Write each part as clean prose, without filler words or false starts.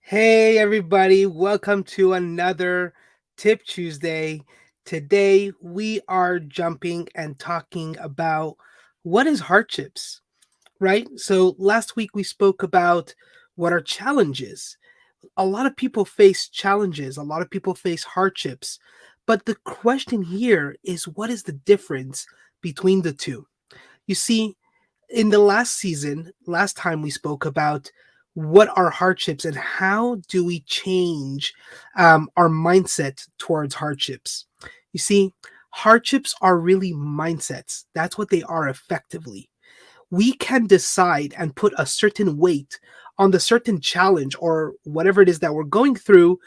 Hey, everybody, welcome to another Tip Tuesday. Today, we are jumping and talking about what is hardships, right? So, last week we spoke about what are challenges. A lot of people face challenges, a lot of people face hardships. But the question here is what is the difference between the two? You see, in the last time we spoke about what are hardships and how do we change our mindset towards hardships. You see, hardships are really mindsets. That's what they are effectively. We can decide and put a certain weight on the certain challenge or whatever it is that we're going through,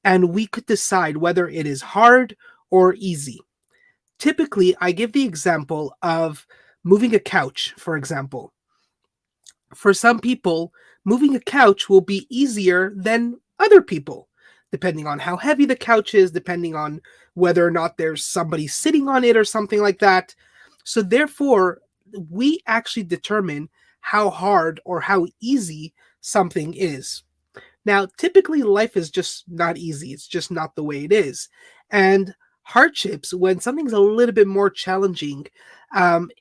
and we could decide whether it is hard or easy. Typically, I give the example of moving a couch, for example. For some people, moving a couch will be easier than other people, depending on how heavy the couch is, depending on whether or not there's somebody sitting on it or something like that. So, therefore, we actually determine how hard or how easy something is. Now, typically, life is just not easy. It's just not the way it is. And hardships, when something's a little bit more challenging,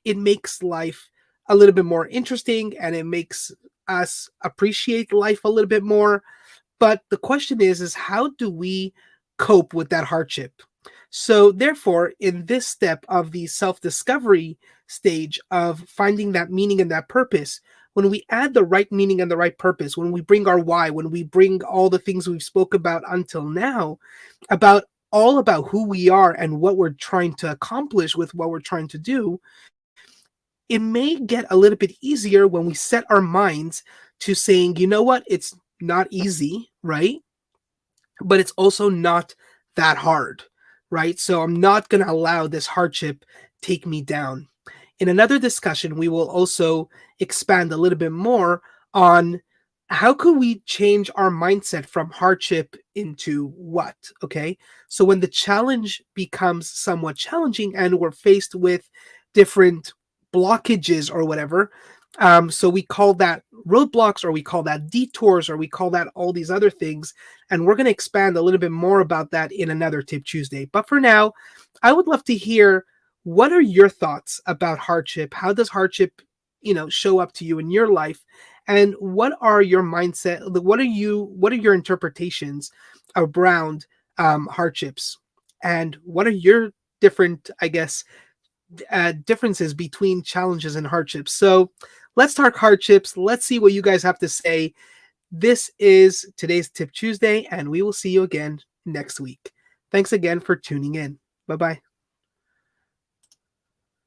it makes life a little bit more interesting and it makes us appreciate life a little bit more. But the question is how do we cope with that hardship? So therefore, in this step of the self-discovery stage of finding that meaning and that purpose, when we add the right meaning and the right purpose, when we bring our why, when we bring all the things we've spoke about until now, about all about who we are and what we're trying to accomplish with what we're trying to do, it may get a little bit easier when we set our minds to saying, you know what, it's not easy, right? But it's also not that hard, right? So I'm not going to allow this hardship take me down. In another discussion, we will also expand a little bit more on how could we change our mindset from hardship into what, okay? So when the challenge becomes somewhat challenging and we're faced with different blockages or whatever, so we call that roadblocks or we call that detours or we call that all these other things. And we're going to expand a little bit more about that in another Tip Tuesday. But for now, I would love to hear what are your thoughts about hardship? How does hardship, show up to you in your life? And what are your mindset? What are your interpretations around hardships? And what are your different, I guess, differences between challenges and hardships? So let's talk hardships. Let's see what you guys have to say. This is today's Tip Tuesday, and we will see you again next week. Thanks again for tuning in. Bye bye.